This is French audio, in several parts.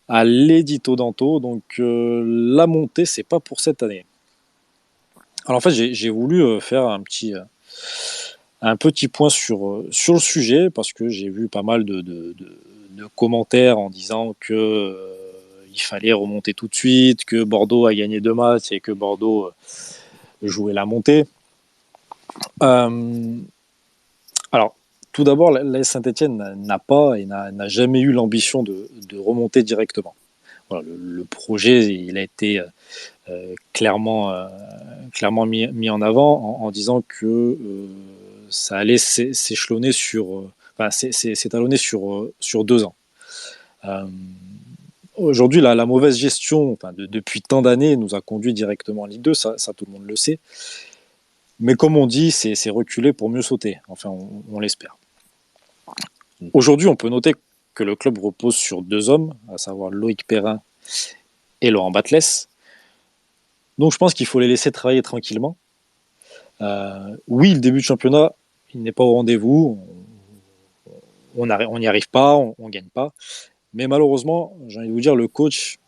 à l'édito d'Anto. Donc la montée, c'est pas pour cette année. Alors en fait, j'ai voulu faire un petit point sur le sujet parce que j'ai vu pas mal de commentaires en disant que il fallait remonter tout de suite, que Bordeaux a gagné 2 matchs et que Bordeaux jouait la montée. Euh, alors, tout d'abord, l'AS Saint-Etienne n'a pas et n'a jamais eu l'ambition de remonter directement. Voilà, le projet, il a été clairement mis en avant en disant que ça allait s'échelonner enfin, s'étalonner sur 2 ans. Euh, Aujourd'hui, la mauvaise gestion enfin, depuis tant d'années nous a conduit directement en Ligue 2, ça tout le monde le sait. Mais comme on dit, c'est reculer pour mieux sauter. Enfin, on l'espère. Aujourd'hui, on peut noter que le club repose sur 2 hommes, à savoir Loïc Perrin et Laurent Batles. Donc je pense qu'il faut les laisser travailler tranquillement. Oui, le début de championnat, il n'est pas au rendez-vous. On n'y arrive pas, on ne gagne pas. Mais malheureusement, j'ai envie de vous dire, le coach,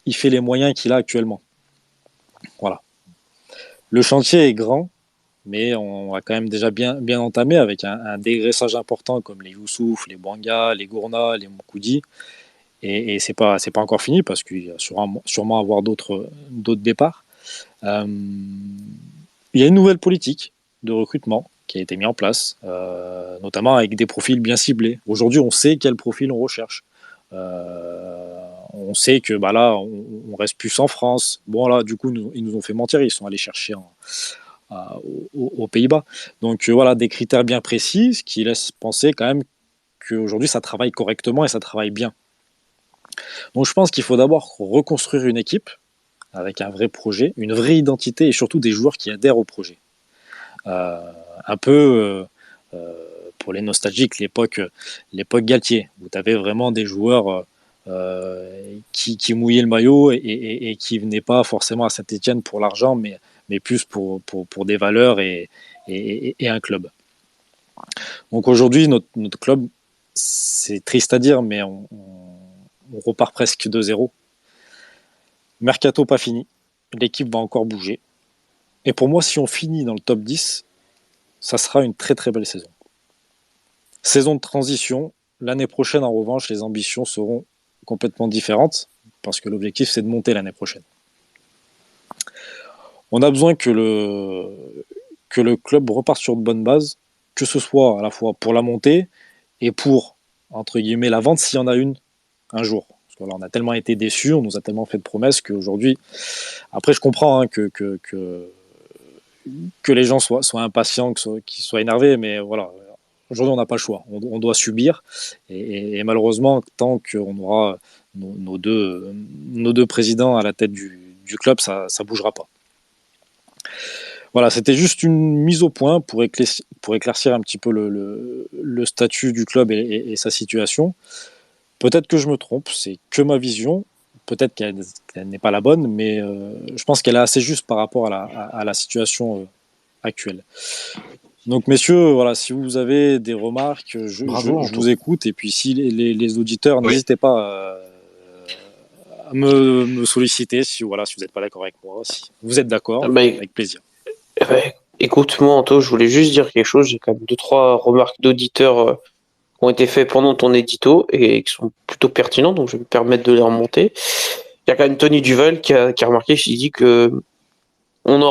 il fait les moyens qu'il a actuellement. Voilà. Le chantier est grand, mais on a quand même déjà bien entamé avec un dégraissage important comme les Youssouf, les Bouanga, les Gourna, les Moukoudi. Et c'est pas encore fini parce qu'il y a sûrement avoir d'autres départs. Euh, il y a une nouvelle politique de recrutement qui a été mise en place, notamment avec des profils bien ciblés. Aujourd'hui, on sait quel profil on recherche. On sait que bah là, on reste plus en France. Bon là, du coup, ils nous ont fait mentir. Ils sont allés chercher aux Pays-Bas. Donc voilà, des critères bien précis, ce qui laisse penser quand même qu'aujourd'hui, ça travaille correctement et ça travaille bien. Donc je pense qu'il faut d'abord reconstruire une équipe avec un vrai projet, une vraie identité et surtout des joueurs qui adhèrent au projet. Euh, un peu pour les nostalgiques, l'époque Galtier, où tu avais vraiment des joueurs qui mouillaient le maillot et qui venaient pas forcément à Saint-Etienne pour l'argent, mais plus pour des valeurs et un club. Donc aujourd'hui, notre club, c'est triste à dire, mais on repart presque de zéro. Mercato pas fini, l'équipe va encore bouger. Et pour moi, si on finit dans le top 10, ça sera une très très belle saison. Saison de transition. L'année prochaine, en revanche, les ambitions seront complètement différentes parce que l'objectif, c'est de monter l'année prochaine. On a besoin que le club reparte sur de bonnes bases, que ce soit à la fois pour la montée et pour, entre guillemets, la vente s'il y en a une un jour. Parce que là, on a tellement été déçus, on nous a tellement fait de promesses qu'aujourd'hui, après, je comprends que les gens soient impatients, qu'ils soient énervés, mais voilà, aujourd'hui, on n'a pas le choix. On doit subir. Et malheureusement, tant qu'on aura nos deux présidents à la tête du club, ça ne bougera pas. Voilà, c'était juste une mise au point pour éclaircir un petit peu le statut du club et sa situation. Peut-être que je me trompe, c'est que ma vision. Peut-être qu'elle n'est pas la bonne, mais je pense qu'elle est assez juste par rapport à la situation actuelle. Donc, messieurs, voilà, si vous avez des remarques, Bravo, je vous Anto. écoute. Et puis, si les auditeurs, Oui. n'hésitez pas à me solliciter si, voilà, si vous n'êtes pas d'accord avec moi. Si vous êtes Ah d'accord, bah, avec plaisir. écoute-moi, Anto, je voulais juste dire quelque chose. J'ai quand même deux, trois remarques d'auditeurs qui ont été faites pendant ton édito et qui sont plutôt pertinents, donc je vais me permettre de les remonter. Il y a quand même Tony Duval qui a remarqué, il dit que on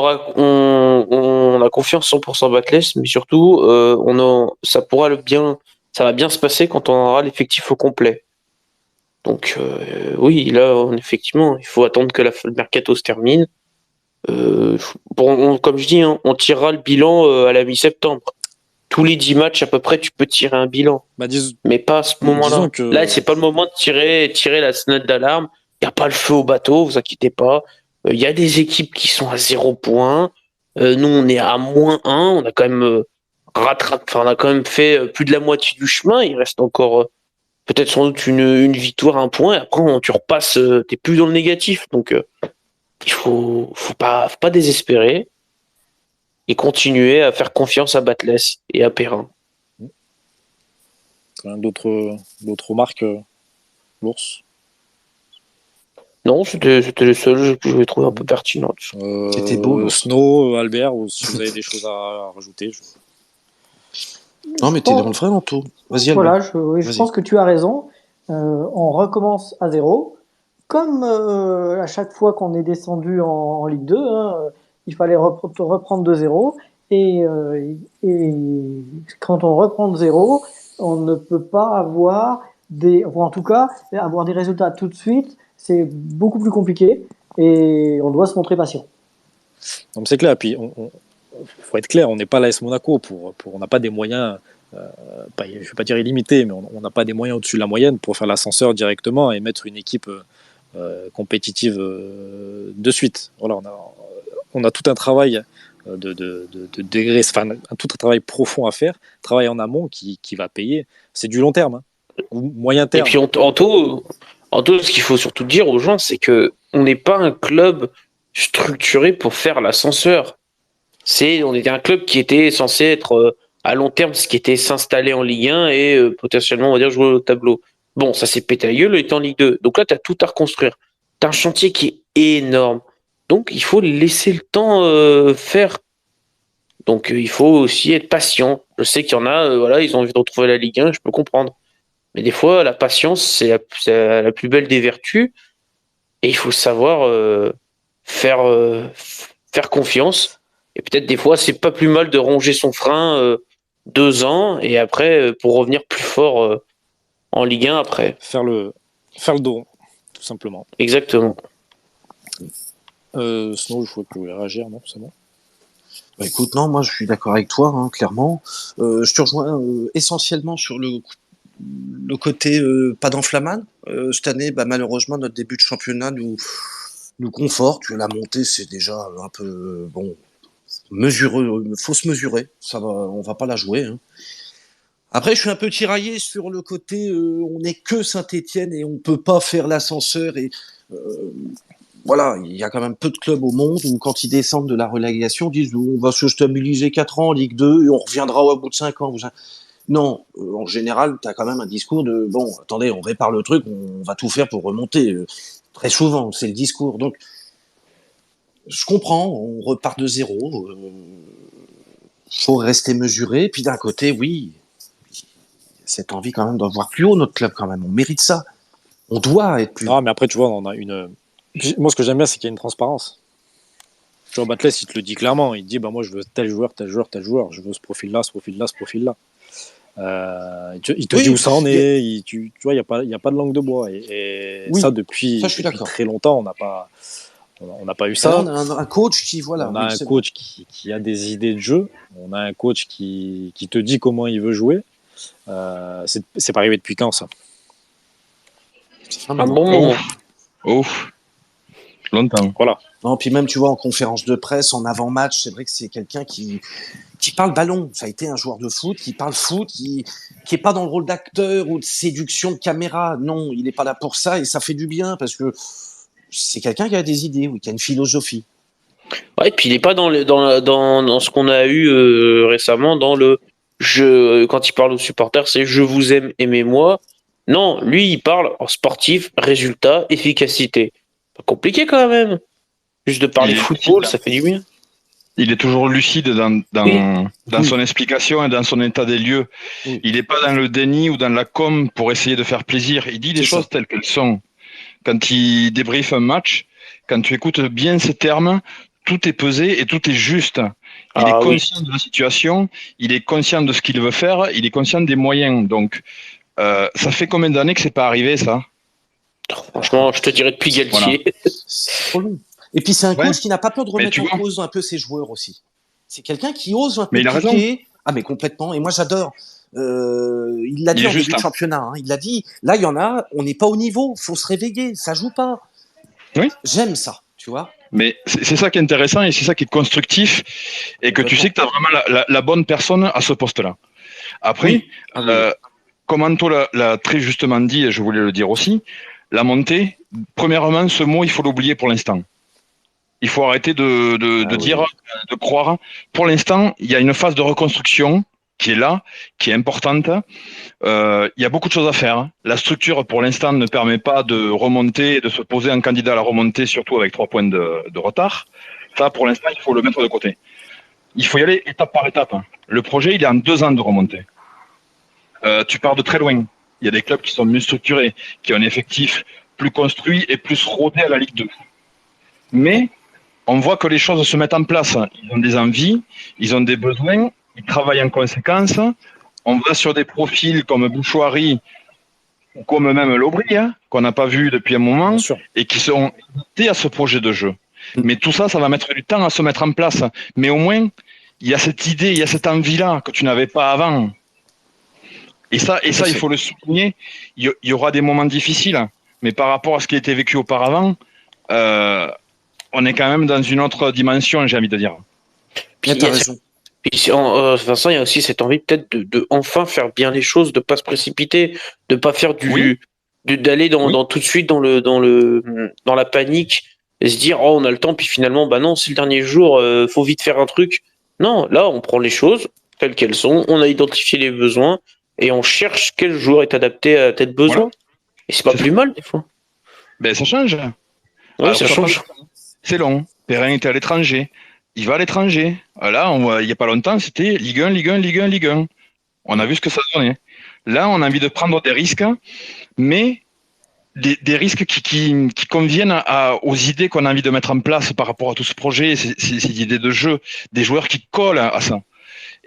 a confiance 100% Batless, mais surtout, ça va bien se passer quand on aura l'effectif au complet. Donc oui, là, effectivement, il faut attendre que le mercato se termine. Bon, comme je dis, hein, on tirera le bilan à la mi-septembre. Tous les 10 matchs à peu près, tu peux tirer un bilan, Bah, mais pas à ce disons moment-là. Là, que c'est pas le moment de tirer la sonnette d'alarme. Il n'y a pas le feu au bateau, vous inquiétez pas. Il y a des équipes qui sont à 0 point. Nous, on est à -1. On a quand même on a quand même fait plus de la moitié du chemin. Il reste encore peut-être sans doute une victoire, un point. Et après, tu repasses, t'es plus dans le négatif. Donc, faut pas désespérer et continuer à faire confiance à Batles et à Perrin. d'autres remarques, l'ours. Non, c'était le seul que je vais trouver un peu pertinent. C'était beau. Snow, Albert, ou si vous avez des choses à rajouter. Non, mais t'es dans le vrai, Anto. Vas-y, Albert. Voilà, je pense que tu as raison. On recommence à zéro. Comme à chaque fois qu'on est descendu en Ligue 2, hein, il fallait reprendre de zéro. Et quand on reprend de zéro, on ne peut pas avoir ou en tout cas, avoir des résultats tout de suite, c'est beaucoup plus compliqué et on doit se montrer patient. Donc c'est clair. Puis, faut être clair, on n'est pas l'AS Monaco. On n'a pas des moyens, je ne vais pas dire illimités, mais on n'a pas des moyens au-dessus de la moyenne pour faire l'ascenseur directement et mettre une équipe compétitive de suite. Voilà, on a tout un travail tout un travail profond à faire, travail en amont qui va payer. C'est du long terme, hein, ou moyen terme. Et puis Anto, ce qu'il faut surtout dire aux gens, c'est que on n'est pas un club structuré pour faire l'ascenseur. On était un club qui était censé être à long terme, ce qui était s'installer en Ligue 1 et potentiellement, on va dire, jouer au tableau. Bon, ça s'est pété la gueule, il était en Ligue 2. Donc là, tu as tout à reconstruire. Tu as un chantier qui est énorme. Donc, il faut laisser le temps faire. Donc, il faut aussi être patient. Je sais qu'il y en a, voilà, ils ont envie de retrouver la Ligue 1, je peux comprendre. Mais des fois, la patience, c'est la plus belle des vertus. Et il faut savoir faire confiance. Et peut-être des fois, c'est pas plus mal de ronger son frein 2 ans et après, pour revenir plus fort en Ligue 1 après. Faire le dos, tout simplement. Exactement. Sinon, je vois que vous voulez réagir, non? C'est bon. Bah, écoute, non, moi je suis d'accord avec toi, hein, clairement. Je te rejoins essentiellement sur le côté pas d'enflammade. Cette année, bah, malheureusement, notre début de championnat nous conforte. La montée, c'est déjà un peu bon, mesureux, faut se mesurer. Ça va, on va pas la jouer. Hein. Après, je suis un peu tiraillé sur le côté on n'est que Saint-Étienne et on peut pas faire l'ascenseur et voilà, il y a quand même peu de clubs au monde où quand ils descendent de la relégation, ils disent on va se stabiliser 4 ans en Ligue 2 et on reviendra au bout de 5 ans. Non, en général, tu as quand même un discours de bon, attendez, on répare le truc, on va tout faire pour remonter. Très souvent, c'est le discours. Donc, je comprends, on repart de zéro. Faut rester mesuré. Puis d'un côté, oui, cette envie quand même d'en voir plus haut notre club quand même. On mérite ça. On doit être plus. Non, mais après, tu vois, on a une. Moi, ce que j'aime bien, c'est qu'il y a une transparence. Tu vois, Batles, il te le dit clairement. Il te dit, bah, moi, je veux tel joueur, tel joueur, tel joueur. Je veux ce profil-là, ce profil-là, ce profil-là. Il te dit où ça en est. Tu vois, il n'y a pas de langue de bois. Et oui, ça, depuis très longtemps, on n'a pas eu ça. On a un coach qui, voilà. On a un coach qui a des idées de jeu. On a un coach qui te dit comment il veut jouer. C'est pas arrivé depuis quand, ça? Un bon moment. Ouf. Longtemps. Voilà. Non, puis même, tu vois, en conférence de presse, en avant-match, c'est vrai que c'est quelqu'un qui parle ballon. Ça a été un joueur de foot, qui parle foot, qui est pas dans le rôle d'acteur ou de séduction de caméra. Non, il est pas là pour ça et ça fait du bien parce que c'est quelqu'un qui a des idées, oui, qui a une philosophie. Ouais, et puis il est pas dans ce qu'on a eu récemment dans le jeu, quand il parle aux supporters, c'est je vous aime, aimez-moi. Non, lui, il parle en sportif, résultat, efficacité. Pas compliqué quand même. Juste de parler football, ça fait du bien. Il est toujours lucide dans son explication et dans son état des lieux. Oui. Il n'est pas dans le déni ou dans la com pour essayer de faire plaisir. Il dit les choses telles qu'elles sont. Quand il débriefe un match, quand tu écoutes bien ses termes, tout est pesé et tout est juste. Il est conscient de la situation, il est conscient de ce qu'il veut faire, il est conscient des moyens. Donc, ça fait combien d'années que c'est pas arrivé, ça? Franchement, je te dirais depuis Galtier. Voilà. C'est trop long. Et puis c'est un coach qui n'a pas peur de remettre en cause un peu ses joueurs aussi. C'est quelqu'un qui ose un peu critiquer. Ah mais complètement. Et moi j'adore. Il l'a dit en début de championnat. Hein. Il l'a dit. Là il y en a. On n'est pas au niveau. Faut se réveiller. Ça joue pas. Oui. J'aime ça. Tu vois. Mais c'est ça qui est intéressant et c'est ça qui est constructif et que tu sais que tu as vraiment la bonne personne à ce poste-là. Après, comme Anto l'a très justement dit et je voulais le dire aussi, la montée. Premièrement, ce mot il faut l'oublier pour l'instant. Il faut arrêter de dire, de croire. Pour l'instant, il y a une phase de reconstruction qui est là, qui est importante. Il y a beaucoup de choses à faire. La structure, pour l'instant, ne permet pas de remonter et de se poser un candidat à la remontée, surtout avec 3 points de retard. Ça, pour l'instant, il faut le mettre de côté. Il faut y aller étape par étape. Le projet, il est en 2 ans de remontée. Tu pars de très loin. Il y a des clubs qui sont mieux structurés, qui ont un effectif plus construit et plus rodé à la Ligue 2. Mais on voit que les choses se mettent en place. Ils ont des envies, ils ont des besoins, ils travaillent en conséquence. On va sur des profils comme Bouchouari ou comme même Lobry, qu'on n'a pas vu depuis un moment, et qui sont adaptés à ce projet de jeu. Mais tout ça, ça va mettre du temps à se mettre en place. Mais au moins, il y a cette idée, il y a cette envie-là que tu n'avais pas avant. Et ça, il faut le souligner. Il y aura des moments difficiles, mais par rapport à ce qui a été vécu auparavant, on est quand même dans une autre dimension, j'ai envie de dire. Puis, t'as raison. Puis, Vincent, il y a aussi cette envie peut-être de enfin faire bien les choses, de pas se précipiter, de pas faire d'aller dans tout de suite dans la panique et se dire on a le temps, puis finalement bah non, c'est le dernier jour, faut vite faire un truc. Non, là on prend les choses telles qu'elles sont, on a identifié les besoins et on cherche quel joueur est adapté à tel besoin. Voilà. Et c'est pas plus mal des fois. Ben ça change. Oui, ça change. C'est long. Perrin était à l'étranger. Il va à l'étranger. Là, il n'y a pas longtemps, c'était Ligue 1, Ligue 1, Ligue 1, Ligue 1. On a vu ce que ça donnait. Là, on a envie de prendre des risques, mais des risques qui conviennent aux idées qu'on a envie de mettre en place par rapport à tout ce projet, ces idées de jeu, des joueurs qui collent à ça.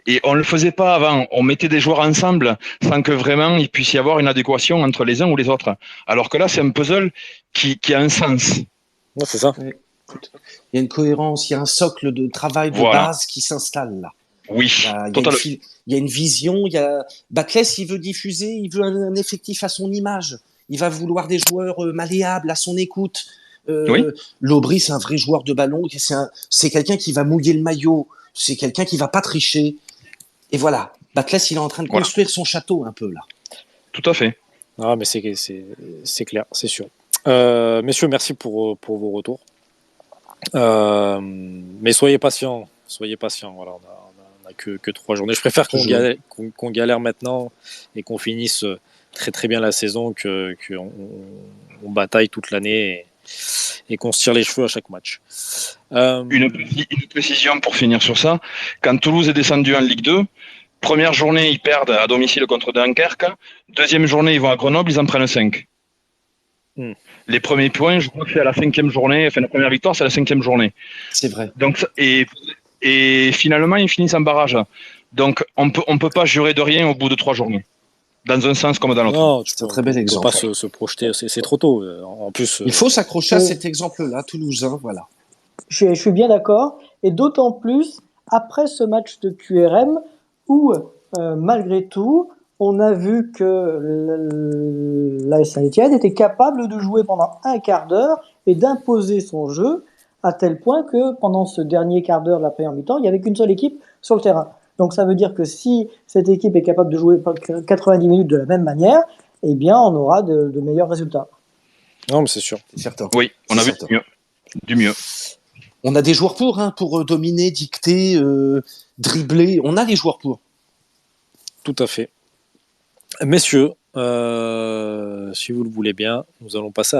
Et on ne le faisait pas avant. On mettait des joueurs ensemble sans que vraiment il puisse y avoir une adéquation entre les uns ou les autres. Alors que là, c'est un puzzle qui a un sens. Ouais, c'est ça. Il y a une cohérence, il y a un socle de travail de base qui s'installe là. Oui, il y a une vision. Baclès, il veut diffuser, il veut un effectif à son image. Il va vouloir des joueurs malléables à son écoute. Lobry, c'est un vrai joueur de ballon. C'est quelqu'un qui va mouiller le maillot. C'est quelqu'un qui va pas tricher. Et voilà, Baclès, il est en train de construire son château un peu là. Tout à fait. Ah, mais c'est clair, c'est sûr. Messieurs, merci pour vos retours. Mais soyez patients. Voilà, on a que 3 journées. Je préfère qu'on galère maintenant et qu'on finisse très très bien la saison qu'on bataille toute l'année et qu'on se tire les cheveux à chaque match. Une précision pour finir sur ça. Quand Toulouse est descendu en Ligue 2, première journée, ils perdent à domicile contre Dunkerque. Deuxième journée, ils vont à Grenoble, ils en prennent 5. Les premiers points, je crois que c'est à la 5e journée. Enfin, la première victoire, c'est à la 5e journée. C'est vrai. Donc, et finalement, ils finissent en barrage. Donc, on peut pas jurer de rien au bout de 3 journées. Dans un sens comme dans l'autre. Non, c'est un très bel exemple. On ne peut pas se projeter, c'est trop tôt. En plus, il faut s'accrocher à cet exemple-là, toulousain, voilà. Je suis bien d'accord, et d'autant plus après ce match de QRM où, malgré tout, on a vu que l'AS Saint-Étienne était capable de jouer pendant un quart d'heure et d'imposer son jeu, à tel point que pendant ce dernier quart d'heure de la première mi-temps, il n'y avait qu'une seule équipe sur le terrain. Donc ça veut dire que si cette équipe est capable de jouer 90 minutes de la même manière, eh bien on aura de meilleurs résultats. Non, mais c'est sûr. C'est certain. Oui, on a vu du mieux. On a des joueurs pour dominer, dicter, dribbler. On a des joueurs pour. Tout à fait. Messieurs, si vous le voulez bien, nous allons passer à la